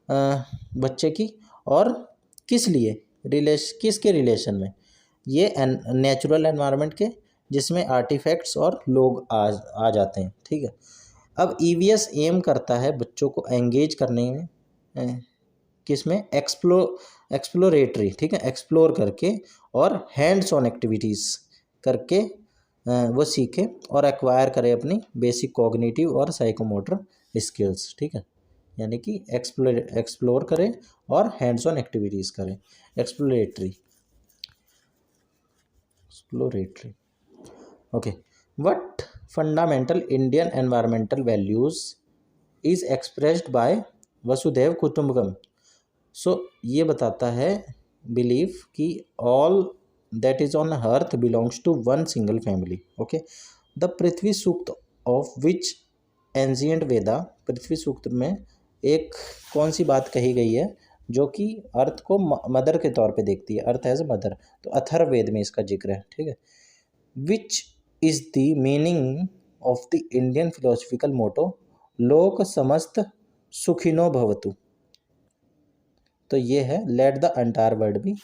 बच्चे की, और किस लिए, किसके रिलेशन में? ये नेचुरल एनवायरनमेंट के जिसमें आर्टिफैक्ट्स और लोग आ जाते हैं. ठीक है, अब ईवीएस एम करता है बच्चों को एंगेज करने में किसमें? एक्सप्लोरेटरी. ठीक है, एक्सप्लोर करके और हैंड्स ऑन एक्टिविटीज़ करके वो सीखे और एक्वायर करे अपनी बेसिक कॉग्निटिव और साइकोमोटर स्किल्स. ठीक है, यानी कि एक्सप्लोर करें और हैंड्स ऑन एक्टिविटीज़ करें. Exploratory. Okay. What fundamental Indian environmental values is expressed by वसुधैव कुटुंबकम. सो ये बताता है बिलीफ कि all that is on earth belongs to one single family. Okay, the Prithvi Sukta of which ancient Veda, पृथ्वी सूक्त में एक कौन सी बात कही गई है जो कि अर्थ को मदर के तौर पे देखती है, अर्थ एज ए मदर? तो अथर्ववेद में इसका जिक्र है. ठीक है, which is the meaning of the Indian philosophical motto लोक समस्त सुखिनो भवतु? तो ये है let the entire world be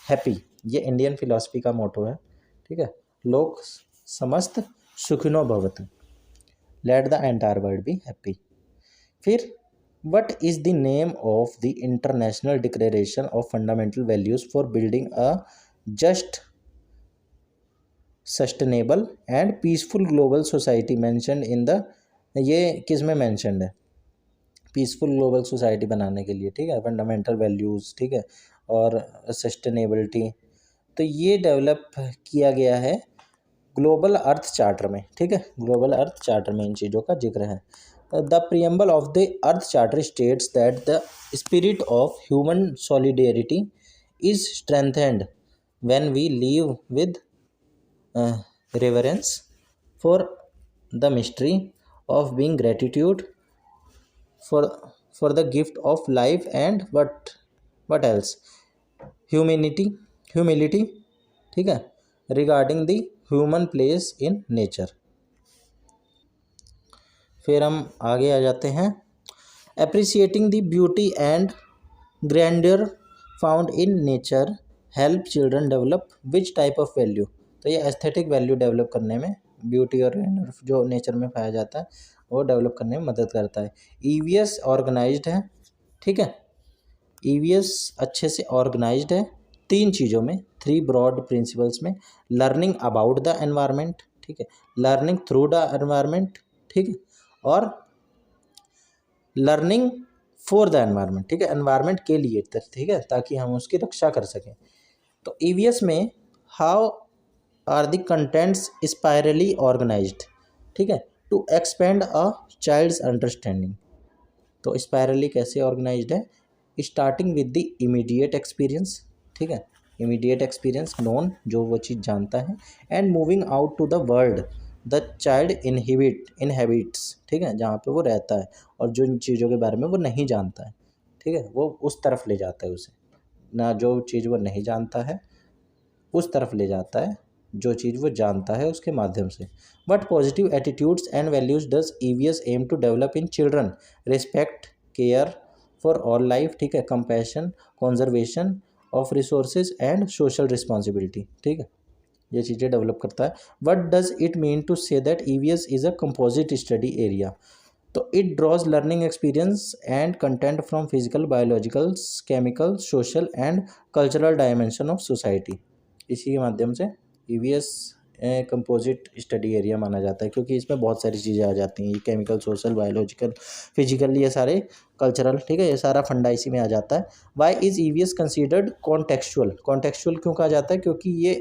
happy. ये इंडियन फिलॉसफी का मोटो है. ठीक है, लोक समस्त सुखिनो भवतु, let the entire world be happy. फिर what is the name of the international declaration of fundamental values for building a just, sustainable and peaceful global society mentioned in the, ये किस में मेंशन्ड है? पीसफुल ग्लोबल सोसाइटी बनाने के लिए. ठीक है, फंडामेंटल वैल्यूज़. ठीक है, और सस्टेनेबिलिटी. तो ये डेवलप किया गया है ग्लोबल अर्थ चार्टर में. ठीक है, ग्लोबल अर्थ चार्टर में इन चीज़ों का जिक्र है. The preamble of the Earth Charter states that the spirit of human solidarity is strengthened when we live with reverence for the mystery of being, gratitude for the gift of life, and what else? humility. ठीक है, regarding the human place in nature. फिर हम आगे आ जाते हैं. Appreciating the beauty and grandeur found in nature help children develop which type of value। तो ये aesthetic value develop करने में, ब्यूटी और grandeur जो नेचर में पाया जाता है वो डेवलप करने में मदद करता है। ईवीएस ऑर्गेनाइज्ड है, ठीक है, ईवीएस अच्छे से ऑर्गेनाइज्ड है 3 चीज़ों में, 3 ब्रॉड प्रिंसिपल्स में। लर्निंग अबाउट द एनवायरनमेंट, ठीक है, लर्निंग थ्रू द एनवायरनमेंट, ठीक है, और लर्निंग फॉर द एनवायरनमेंट, ठीक है, एनवायरनमेंट के लिए, ठीक है, ताकि हम उसकी रक्षा कर सकें। तो ईवीएस में how are the contents spirally organised, ठीक है, to expand a child's understanding. तो स्पायरली कैसे ऑर्गेनाइज्ड है? Starting with the immediate experience, ठीक है, इमीडिएट एक्सपीरियंस नोन, जो वो चीज़ जानता है, and moving out to the world the child inhabits, ठीक है, जहाँ पे वो रहता है और जो चीज़ों के बारे में वो नहीं जानता है, ठीक है, वो उस तरफ ले जाता है उसे, ना जो चीज़ वो नहीं जानता है उस तरफ ले जाता है, जो चीज़ वो जानता है उसके माध्यम से। But positive attitudes and values does EVS aim to develop in children? Respect, care for all life, ठीक है, compassion, conservation of resources and social responsibility, ठीक है, ये चीज़ें डेवलप करता है। What does it mean to say that EVS is a composite study area? तो it draws learning experience and content from physical, biological, chemical, social and cultural dimension of society. इसी के माध्यम से ईवीएस कंपोजिट स्टडी एरिया माना जाता है, क्योंकि इसमें बहुत सारी चीज़ें आ जाती हैं, ये केमिकल, सोशल, बायोलॉजिकल, फिजिकल, ये सारे कल्चरल, ठीक है, ये सारा फंडा इसी में आ जाता है। Why is EVS considered contextual? Contextual क्यों कहा जाता है? क्योंकि ये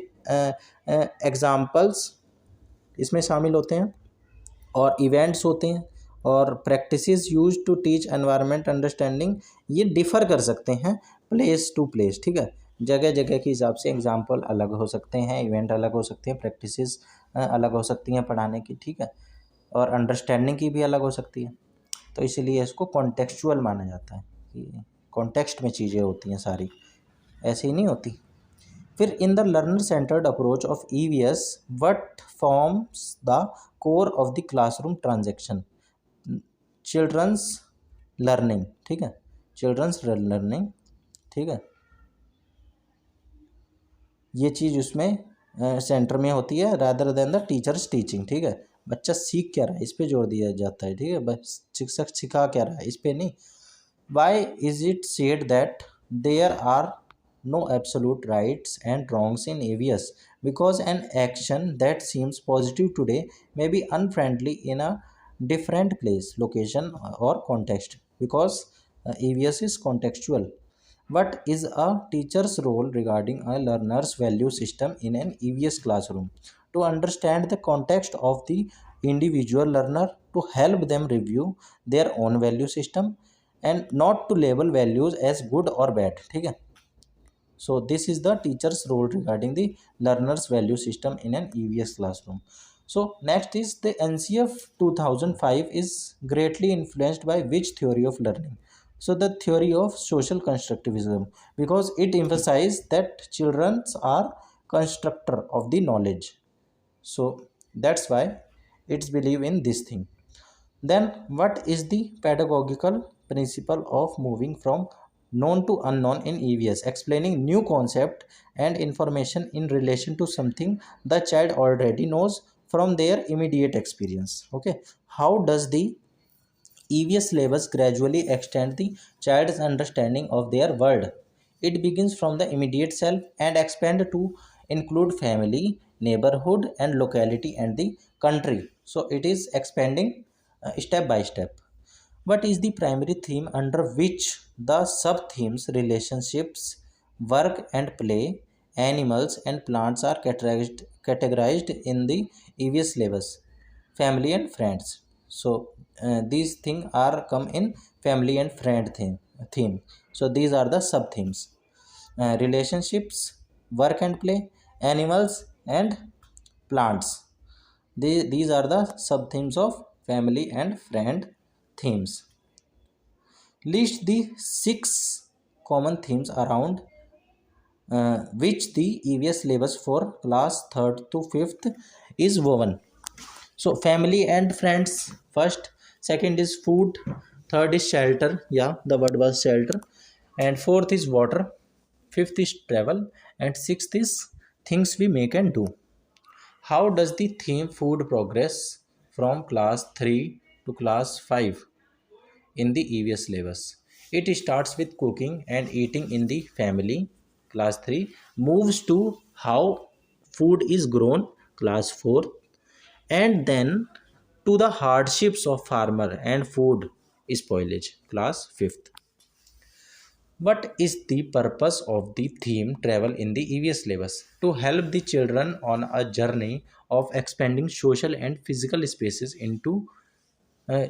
एग्जाम्पल्स इसमें शामिल होते हैं और इवेंट्स होते हैं और practices used to teach environment understanding, ये डिफ़र कर सकते हैं प्लेस टू प्लेस, ठीक है, जगह जगह के हिसाब से एग्जाम्पल अलग हो सकते हैं, इवेंट अलग हो सकते हैं, प्रैक्टिसेस अलग हो सकती हैं पढ़ाने की, ठीक है, और अंडरस्टैंडिंग की भी अलग हो सकती है। तो इसीलिए इसको कॉन्टेक्चुअल माना जाता है कि कॉन्टेक्स्ट में चीज़ें होती हैं सारी, ऐसे ही नहीं होती। फिर in the learner centred approach of EVS what forms the core of the classroom transaction? Children's learning, ठीक है, चिल्ड्रंस लर्निंग, ठीक है, ये चीज़ उसमें सेंटर में होती है rather than the teachers teaching, ठीक है, बच्चा सीख क्या रहा है इस पे जोर दिया जाता है, ठीक है, बस शिक्षक सिखा क्या रहा है इस पे नहीं। Why is it said that there are no absolute rights and wrongs in AVS? Because an action that seems positive today may be unfriendly in a different place, location or context, because AVS is contextual. What is a teacher's role regarding a learner's value system in an EVS classroom? To understand the context of the individual learner, to help them review their own value system, and not to label values as good or bad, ठीक है। So this is the teacher's role regarding the learner's value system in an EVS classroom. So next is the NCF 2005 is greatly influenced by which theory of learning? So the theory of social constructivism, because it emphasizes that children are constructor of the knowledge. So that's why it's believe in this thing. Then what is the pedagogical principle of moving from known to unknown in EVS? Explaining new concept and information in relation to something the child already knows from their immediate experience. Okay, how does the EVS syllabus gradually extend the child's understanding of their world? It begins from the immediate self and expand to include family, neighborhood and locality and the country. So it is expanding step by step. What is the primary theme under which the sub-themes relationships, work and play, animals and plants are categorized in the EVS syllabus? Family and friends. So these things are come in family and friend theme. So these are the sub-themes. Relationships, work and play, animals and plants. These are the sub-themes of family and friend themes. List the 6 common themes around which the EVS syllabus for class 3rd to 5th is woven. So family and friends first, second is food, third is shelter, yeah, the word was shelter, and fourth is water, fifth is travel, and sixth is things we make and do. How does the theme food progress from class 3 to class 5 in the EVS syllabus? It starts with cooking and eating in the family, class 3, moves to how food is grown, class 4, and then to the hardships of farmer and food spoilage, class 5th. What is the purpose of the theme travel in the EVS syllabus? To help the children on a journey of expanding social and physical spaces into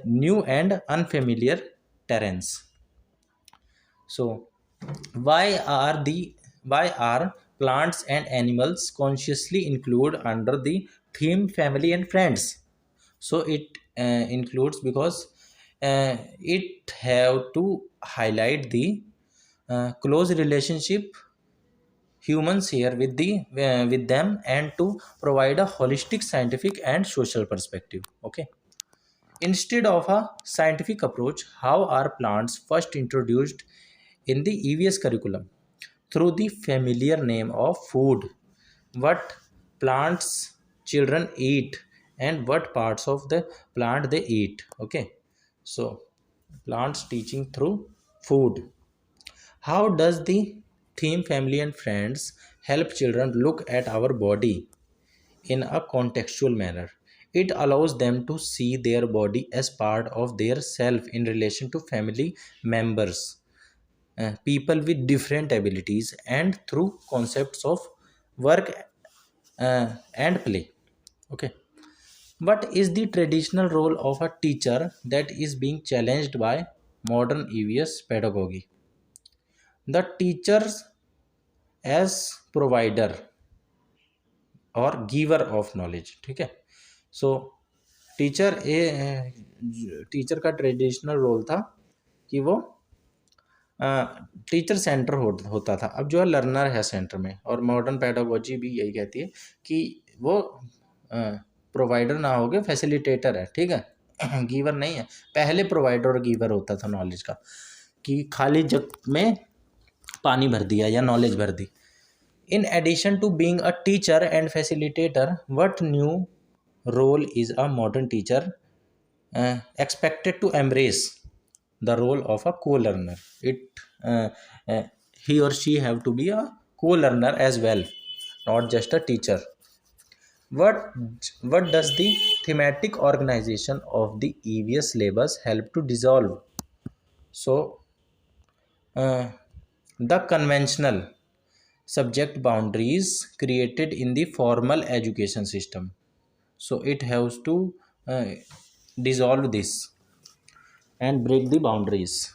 new and unfamiliar terrains. So, why are the why are plants and animals consciously included under the theme family and friends? So it includes because it have to highlight the close relationship humans here with with them, and to provide a holistic scientific and social perspective. Okay, instead of a scientific approach, how are plants first introduced in the EVS curriculum? Through the familiar name of food. What plants children eat and what parts of the plant they eat. Okay, so plants teaching through food. How does the theme family and friends help children look at our body in a contextual manner? It allows them to see their body as part of their self in relation to family members, people with different abilities, and through concepts of work and play. Okay, what is the traditional role of a teacher that is being challenged by modern EVS pedagogy? The teachers as provider और giver of knowledge, ठीक है. सो teacher का traditional role था कि वो teacher centre होता था. अब जो है लर्नर है सेंटर में, और मॉडर्न पेडागोजी भी यही कहती है कि वो प्रोवाइडर ना होगे, फैसिलिटेटर है, ठीक है, गिवर नहीं है. पहले प्रोवाइडर और गिवर होता था नॉलेज का, कि खाली जग में पानी भर दिया या नॉलेज भर दी. In addition to being a teacher and facilitator, what new role is a modern teacher expected to embrace? The role of a co-learner. He or she have to be a co-learner as well, not just a teacher. What does the thematic organization of the EVS syllabus help to dissolve? So, the conventional subject boundaries created in the formal education system. So it has to dissolve this and break the boundaries.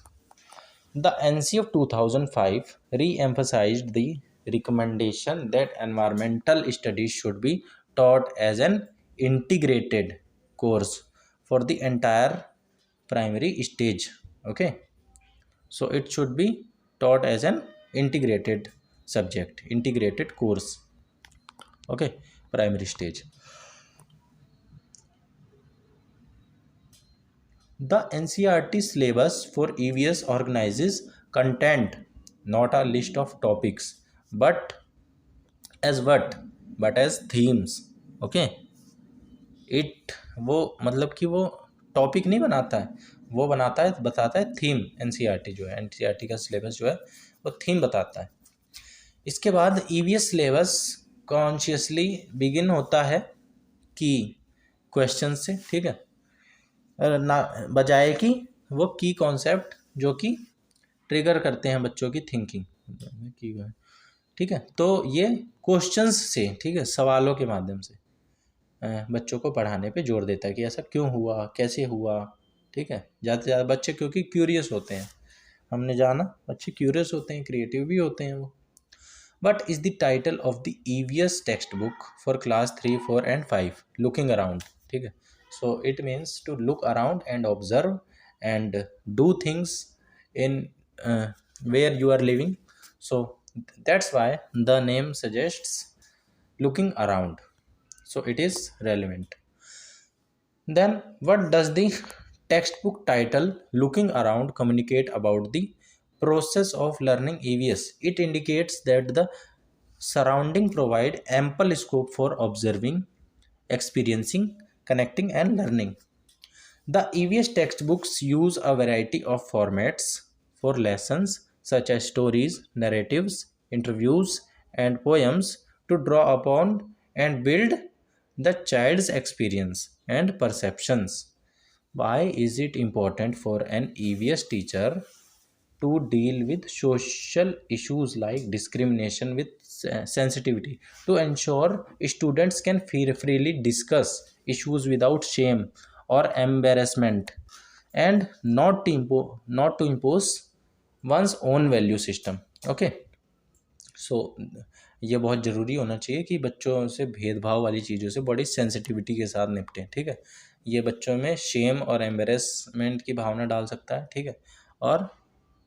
The NC of 2005 re-emphasized the recommendation that environmental studies should be taught as an integrated course for the entire primary stage. Okay, so it should be taught as an integrated subject, integrated course. Okay, primary stage. The NCERT syllabus for EVS organizes content, not a list of topics, but as what? But as themes. Okay, it वो मतलब कि वो topic नहीं बनाता है, वो बनाता है, बताता है थीम. एनसीईआरटी जो है, एनसीईआरटी का सिलेबस जो है वो थीम बताता है. इसके बाद EVS सिलेबस कॉन्शियसली बिगिन होता है की क्वेश्चन से, ठीक है, ना बजाय कि वो की कॉन्सेप्ट जो कि ट्रिगर करते हैं बच्चों की थिंकिंग, ठीक है. तो ये क्वेश्चंस से, ठीक है, सवालों के माध्यम से बच्चों को पढ़ाने पे जोर देता है कि ऐसा क्यों हुआ, कैसे हुआ, ठीक है. ज़्यादा से ज़्यादा बच्चे क्योंकि क्यूरियस होते हैं, हमने जाना बच्चे क्यूरियस होते हैं, क्रिएटिव भी होते हैं वो. What is the title of the EVS textbook for class 3, 4 and 5? Looking around. ठीक है. So it means to look around and observe and do things in where you are living. So that's why the name suggests looking around. So it is relevant. Then what does the Textbook title Looking Around communicate about the process of learning EVS. It indicates that the surrounding provide ample scope for observing, experiencing, connecting and learning. The EVS textbooks use a variety of formats for lessons such as stories, narratives, interviews, and poems to draw upon and build the child's experience and perceptions. Why is it important for an EVS teacher to deal with social issues like discrimination with sensitivity, to ensure students can freely discuss issues without shame or embarrassment, and not to impose one's own value system? Okay, सो ये बहुत ज़रूरी होना चाहिए कि बच्चों से भेदभाव वाली चीज़ों से बड़ी सेंसिटिविटी के साथ निपटें। ठीक है, ये बच्चों में शेम और एम्बेरसमेंट की भावना डाल सकता है। ठीक है, और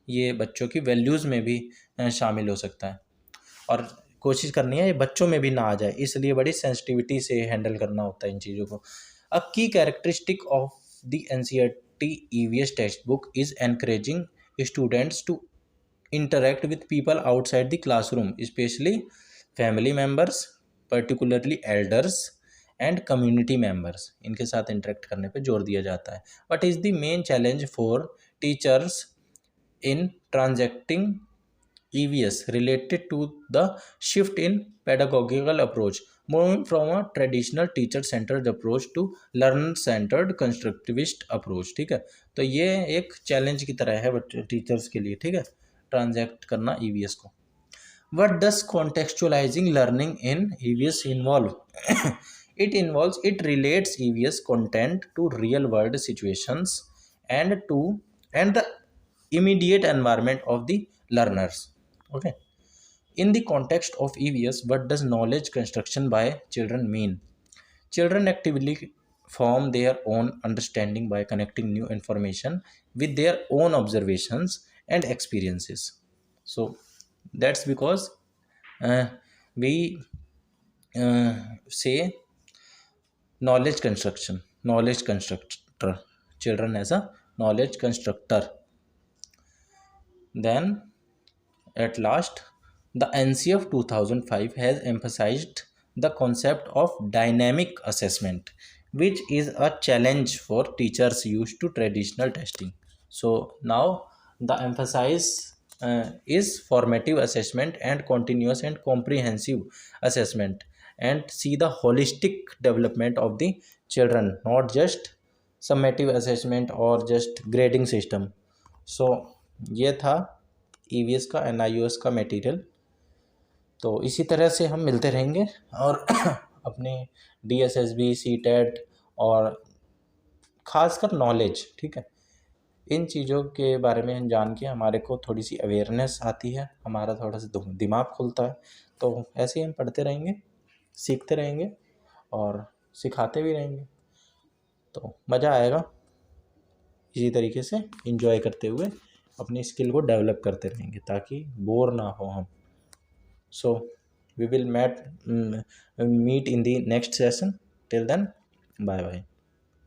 ये बच्चों की वैल्यूज़ में भी शामिल हो सकता है, और कोशिश करनी है ये बच्चों में भी ना आ जाए, इसलिए बड़ी सेंसिटिविटी से हैंडल करना होता है इन चीज़ों को। A key characteristic of the NCERT EVS textbook is encouraging students to interact with people outside the classroom, especially family members, particularly elders and community members. इनके साथ interact करने पे जोर दिया जाता है. What is the main challenge for teachers in transacting EVS related to the shift in pedagogical approach, moving from a traditional teacher-centered approach to learner-centered constructivist approach? ठीक है, तो ये एक चैलेंज की तरह है टीचर्स के लिए। ठीक है, ट्रांजैक्ट करना EVS को। What does contextualizing learning in EVS involve? It relates EVS content to real world situations and the immediate environment of the learners. Okay, in the context of EVS, what does knowledge construction by children mean? Children actively form their own understanding by connecting new information with their own observations and experiences. So that's because we say knowledge constructor, children as a knowledge constructor. Then at last, the NCF 2005 has emphasized the concept of dynamic assessment, which is a challenge for teachers used to traditional testing. So now the emphasis is formative assessment and continuous and comprehensive assessment, and see the holistic development of the children, not just summative assessment or just grading system. So ये था EVS का NIOS का material. तो इसी तरह से हम मिलते रहेंगे और अपने DSSB, CTET और ख़ासकर नॉलेज, ठीक है, इन चीज़ों के बारे में जान के हमारे को थोड़ी सी अवेयरनेस आती है, हमारा थोड़ा सा दिमाग खुलता है। तो ऐसे ही हम पढ़ते रहेंगे, सीखते रहेंगे और सिखाते भी रहेंगे, तो मज़ा आएगा। इसी तरीके से एंजॉय करते हुए अपनी स्किल को डेवलप करते रहेंगे ताकि बोर ना हो हम। So we will meet in the next session. Till then, bye bye.